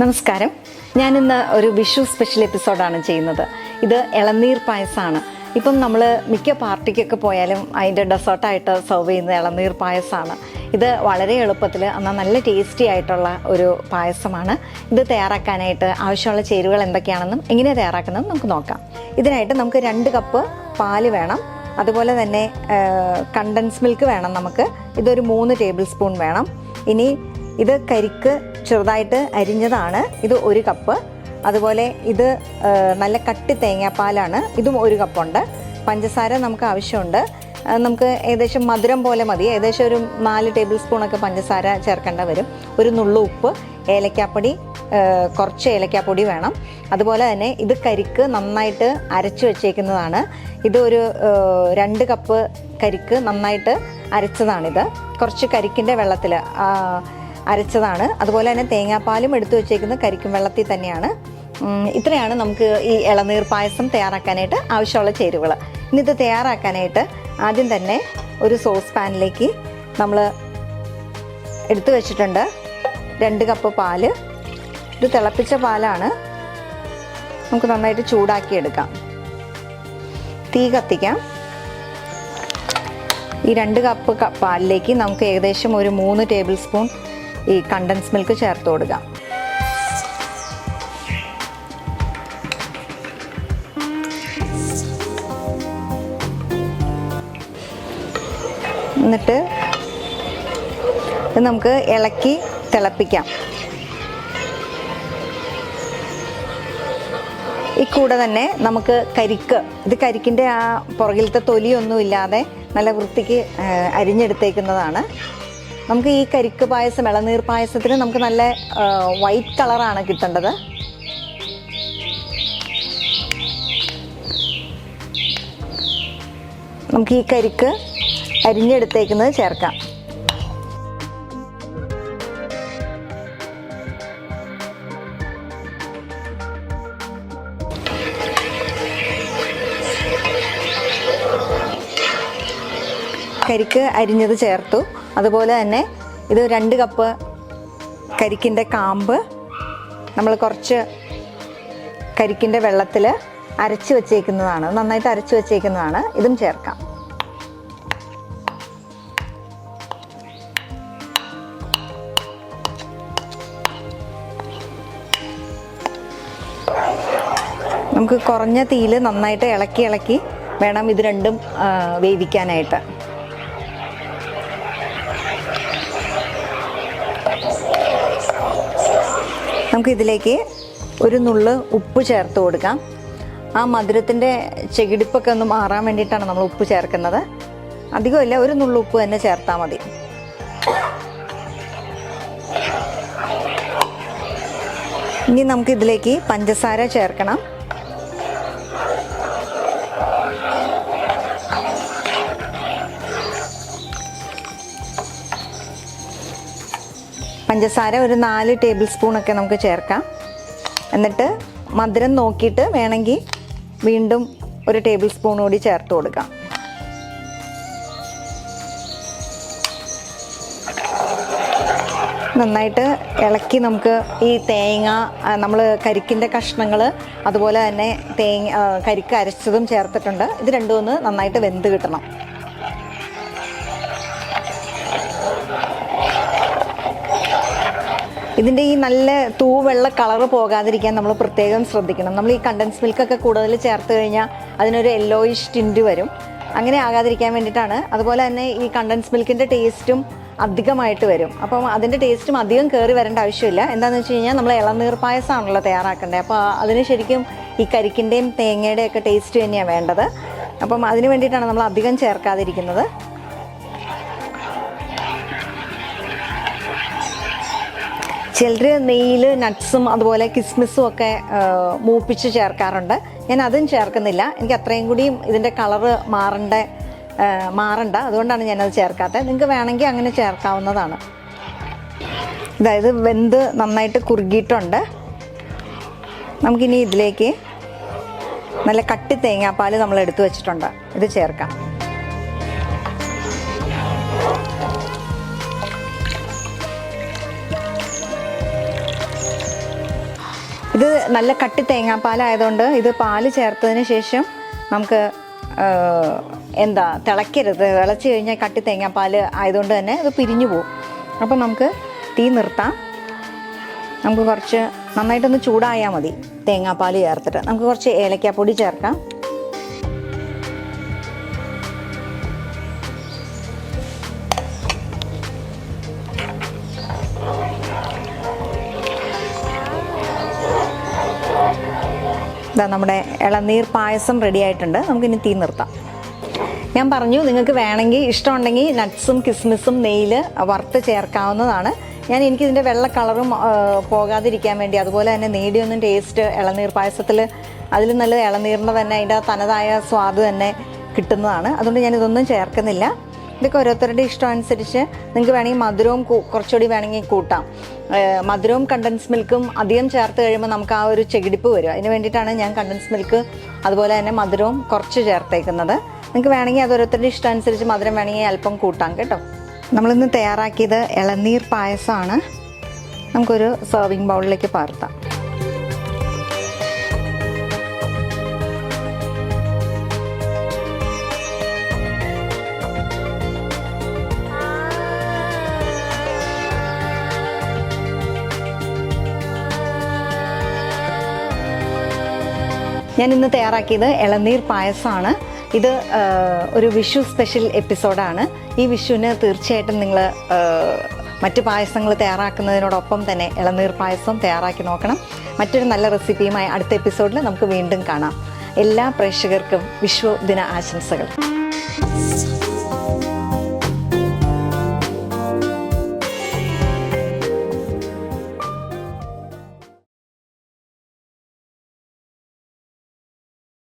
നമസ്കാരം. ഞാനിന്ന് ഒരു വിഷു സ്പെഷ്യൽ എപ്പിസോഡാണ് ചെയ്യുന്നത്. ഇത് ഇളനീർ പായസമാണ്. ഇപ്പം നമ്മൾ മിക്ക പാർട്ടിക്കൊക്കെ പോയാലും അതിൻ്റെ ഡെസേർട്ടായിട്ട് സെർവ് ചെയ്യുന്ന ഇളനീർ പായസമാണ്. ഇത് വളരെ എളുപ്പത്തിൽ എന്നാൽ നല്ല ടേസ്റ്റി ആയിട്ടുള്ള ഒരു പായസമാണ്. ഇത് തയ്യാറാക്കാനായിട്ട് ആവശ്യമുള്ള ചേരുവകൾ എന്തൊക്കെയാണെന്നും എങ്ങനെ തയ്യാറാക്കുന്നതെന്നും നമുക്ക് നോക്കാം. ഇതിനായിട്ട് നമുക്ക് 2 കപ്പ് പാല് വേണം. അതുപോലെ തന്നെ കണ്ടൻസ് മിൽക്ക് വേണം നമുക്ക്. ഇതൊരു 3 ടേബിൾ സ്പൂൺ വേണം. ഇനി ഇത് കരിക്ക് ചെറുതായിട്ട് അരിഞ്ഞതാണ്, ഇത് 1 കപ്പ്. അതുപോലെ ഇത് നല്ല കട്ടി തേങ്ങാപ്പാലാണ്, ഇതും 1 കപ്പുണ്ട്. പഞ്ചസാര നമുക്ക് ആവശ്യമുണ്ട്. നമുക്ക് ഏകദേശം മധുരം പോലെ മതി. ഏകദേശം ഒരു 4 ടേബിൾ സ്പൂണൊക്കെ പഞ്ചസാര ചേർക്കേണ്ട വരും. ഒരു നുള്ളു ഉപ്പ്, ഏലക്കാപ്പൊടി, കുറച്ച് ഏലക്കാപ്പൊടി വേണം. അതുപോലെ തന്നെ ഇത് കരിക്ക് നന്നായിട്ട് അരച്ച് വെച്ചേക്കുന്നതാണ്. ഇതൊരു 2 കപ്പ് കരിക്ക് നന്നായിട്ട് അരച്ചതാണിത്. കുറച്ച് കരിക്കിൻ്റെ വെള്ളത്തിൽ അരച്ചതാണ്. അതുപോലെ തന്നെ തേങ്ങാപ്പാലും എടുത്തു വെച്ചേക്കുന്ന കരിക്കും വെള്ളത്തിൽ തന്നെയാണ്. ഇത്രയാണ് നമുക്ക് ഈ ഇളനീർ പായസം തയ്യാറാക്കാനായിട്ട് ആവശ്യമുള്ള ചേരുവകൾ. ഇനി ഇത് തയ്യാറാക്കാനായിട്ട് ആദ്യം തന്നെ ഒരു സോസ് പാനിലേക്ക് നമ്മൾ എടുത്തു വെച്ചിട്ടുണ്ട് 2 കപ്പ് പാല്. ഇത് തിളപ്പിച്ച പാലാണ്. നമുക്ക് നന്നായിട്ട് ചൂടാക്കിയെടുക്കാം. തീ കത്തിക്കാം. ഈ 2 കപ്പ് പാലിലേക്ക് നമുക്ക് ഏകദേശം ഒരു 3 ടേബിൾ സ്പൂൺ ഈ കണ്ടൻസ് മിൽക്ക് ചേർത്ത് കൊടുക്കാം. എന്നിട്ട് ഇത് നമുക്ക് ഇളക്കി തിളപ്പിക്കാം. ഈ കൂടെ തന്നെ നമുക്ക് കരിക്ക്, ഇത് കരിക്കിൻ്റെ ആ പുറകിലത്തെ തൊലിയൊന്നും ഇല്ലാതെ നല്ല വൃത്തിക്ക് അരിഞ്ഞെടുത്തേക്കുന്നതാണ്. നമുക്ക് ഈ കരിക്ക് പായസം, ഇളനീർ പായസത്തിന് നമുക്ക് നല്ല വൈറ്റ് കളറാണ് കിട്ടേണ്ടത്. നമുക്ക് ഈ കരിക്ക് അരിഞ്ഞെടുത്തേക്കുന്നത് ചേർക്കാം. കരിക്ക് അരിഞ്ഞത് ചേർത്തു. അതുപോലെ തന്നെ ഇത് 2 കപ്പ് കരിക്കിൻ്റെ കാമ്പ് നമ്മൾ കുറച്ച് കരിക്കിൻ്റെ വെള്ളത്തിൽ അരച്ച് വെച്ചേക്കുന്നതാണ്, നന്നായിട്ട് അരച്ച് വെച്ചേക്കുന്നതാണ്. ഇതും ചേർക്കാം. നമുക്ക് കുറഞ്ഞ തീയിൽ നന്നായിട്ട് ഇളക്കി വേണം ഇത് രണ്ടും വേവിക്കാനായിട്ട്. നമുക്കിതിലേക്ക് ഒരു നുള്ള് ഉപ്പ് ചേർത്ത് കൊടുക്കാം. ആ മധുരത്തിൻ്റെ ചെകിടിപ്പൊക്കെ ഒന്ന് മാറാൻ വേണ്ടിയിട്ടാണ് നമ്മൾ ഉപ്പ് ചേർക്കുന്നത്. അധികമില്ല, ഒരു നുള്ളു ഉപ്പ് തന്നെ ചേർത്താൽ മതി. ഇനി നമുക്കിതിലേക്ക് പഞ്ചസാര ചേർക്കണം. പഞ്ചസാര ഒരു 4 ടേബിൾ സ്പൂണൊക്കെ നമുക്ക് ചേർക്കാം. എന്നിട്ട് മധുരം നോക്കിയിട്ട് വേണമെങ്കിൽ വീണ്ടും ഒരു ടേബിൾ സ്പൂൺ കൂടി ചേർത്ത് കൊടുക്കാം. നന്നായിട്ട് ഇളക്കി നമുക്ക് ഈ തേങ്ങ, നമ്മൾ കരിക്കിൻ്റെ കഷ്ണങ്ങൾ, അതുപോലെ തന്നെ കരിക്ക് അരച്ചതും ചേർത്തിട്ടുണ്ട്. ഇത് രണ്ടും ഒന്ന് നന്നായിട്ട് വെന്ത് കിട്ടണം. ഇതിൻ്റെ ഈ നല്ല തൂവെള്ള കളറ് പോകാതിരിക്കാൻ നമ്മൾ പ്രത്യേകം ശ്രദ്ധിക്കണം. നമ്മൾ ഈ കണ്ടൻസ് മിൽക്കൊക്കെ കൂടുതൽ ചേർത്ത് കഴിഞ്ഞാൽ അതിനൊരു യെല്ലോയിഷ് ടിൻറ്റ് വരും. അങ്ങനെ ആകാതിരിക്കാൻ വേണ്ടിയിട്ടാണ്. അതുപോലെ തന്നെ ഈ കണ്ടൻസ് മിൽക്കിൻ്റെ ടേസ്റ്റും അധികമായിട്ട് വരും. അപ്പം അതിൻ്റെ ടേസ്റ്റും അധികം കയറി വരേണ്ട ആവശ്യമില്ല. എന്താണെന്ന് വെച്ച് കഴിഞ്ഞാൽ നമ്മൾ ഇളനീർ പായസമാണല്ലോ തയ്യാറാക്കേണ്ടത്. അപ്പോൾ അതിന് ശരിക്കും ഈ കരിക്കിൻ്റെയും തേങ്ങയുടെയും ഒക്കെ ടേസ്റ്റ് തന്നെയാണ് വേണ്ടത്. അപ്പം അതിന് വേണ്ടിയിട്ടാണ് നമ്മൾ അധികം ചേർക്കാതിരിക്കുന്നത്. ചിലർ നെയ്യിൽ നട്ട്സും അതുപോലെ കിസ്മിസും ഒക്കെ മൂപ്പിച്ച് ചേർക്കാറുണ്ട്. ഞാൻ അതും ചേർക്കുന്നില്ല. എനിക്ക് അത്രയും കൂടിയും ഇതിൻ്റെ കളറ് മാറണ്ട, അതുകൊണ്ടാണ് ഞാനത് ചേർക്കാത്തത്. നിങ്ങൾക്ക് വേണമെങ്കിൽ അങ്ങനെ ചേർക്കാവുന്നതാണ്. അതായത് വെന്ത് നന്നായിട്ട് കുറുകിയിട്ടുണ്ട്. നമുക്കിനി ഇതിലേക്ക് നല്ല കട്ടി തേങ്ങാപ്പാൽ നമ്മൾ എടുത്തു വെച്ചിട്ടുണ്ട്, ഇത് ചേർക്കാം. ഇത് നല്ല കട്ടി തേങ്ങാപ്പാലായതുകൊണ്ട് ഇത് പാല് ചേർത്തതിന് ശേഷം നമുക്ക് തിളയ്ക്കരുത്. തിളച്ച് കഴിഞ്ഞാൽ കട്ടി തേങ്ങാപ്പാൽ ആയതുകൊണ്ട് തന്നെ ഇത് പിരിഞ്ഞു പോകും. അപ്പം നമുക്ക് തീ നിർത്താം. നമുക്ക് കുറച്ച് നന്നായിട്ടൊന്ന് ചൂടായാൽ മതി. തേങ്ങാപ്പാൽ ചേർത്തിട്ട് നമുക്ക് കുറച്ച് ഏലക്കാപ്പൊടി ചേർക്കാം. നമ്മുടെ ഇളനീർ പായസം റെഡി ആയിട്ടുണ്ട്. നമുക്കിനി തീ നിർത്താം. ഞാൻ പറഞ്ഞു നിങ്ങൾക്ക് വേണമെങ്കിൽ ഇഷ്ടമുണ്ടെങ്കിൽ നട്ട്സും കിസ്മിസും നെയ്യിൽ വറുത്ത് ചേർക്കാവുന്നതാണ്. എനിക്കിതിൻ്റെ വെള്ള കളറും പോകാതിരിക്കാൻ വേണ്ടി, അതുപോലെ തന്നെ നേടിയൊന്നും ടേസ്റ്റ് ഇളനീർ പായസത്തിൽ അതിൽ നല്ല ഇളനീറിൻ്റെ തന്നെ അതിൻ്റെ തനതായ സ്വാദ് തന്നെ കിട്ടുന്നതാണ്. അതുകൊണ്ട് ഞാനിതൊന്നും ചേർക്കുന്നില്ല. ഇതൊക്കെ ഓരോരുത്തരുടെ ഇഷ്ടം അനുസരിച്ച് നിങ്ങൾക്ക് വേണമെങ്കിൽ മധുരവും കുറച്ചുകൂടി വേണമെങ്കിൽ കൂട്ടാം. മധുരവും കണ്ടൻസ് മിൽക്കും അധികം ചേർത്ത് കഴിയുമ്പോൾ നമുക്ക് ആ ഒരു ചെകിടിപ്പ് വരും. അതിന് വേണ്ടിയിട്ടാണ് ഞാൻ കണ്ടൻസ് മിൽക്ക് അതുപോലെ തന്നെ മധുരവും കുറച്ച് ചേർത്തേക്കുന്നത്. നിങ്ങൾക്ക് വേണമെങ്കിൽ അത് ഓരോരുത്തരുടെ ഇഷ്ടം അനുസരിച്ച് മധുരം വേണമെങ്കിൽ അല്പം കൂട്ടാം കേട്ടോ. നമ്മളിന്ന് തയ്യാറാക്കിയത് ഇളനീർ പായസമാണ്. നമുക്കൊരു സെർവിങ് ബൗളിലേക്ക് പകർത്താം. ഞാൻ ഇന്ന് തയ്യാറാക്കിയത് ഇളനീർ പായസമാണ്. ഇത് ഒരു വിഷു സ്പെഷ്യൽ എപ്പിസോഡാണ്. ഈ വിഷുവിന് തീർച്ചയായിട്ടും നിങ്ങൾ മറ്റ് പായസങ്ങൾ തയ്യാറാക്കുന്നതിനോടൊപ്പം തന്നെ ഇളനീർ പായസം തയ്യാറാക്കി നോക്കണം. മറ്റൊരു നല്ല റെസിപ്പിയുമായി അടുത്ത എപ്പിസോഡിൽ നമുക്ക് വീണ്ടും കാണാം. എല്ലാ പ്രേക്ഷകർക്കും വിഷു ദിന ആശംസകൾ.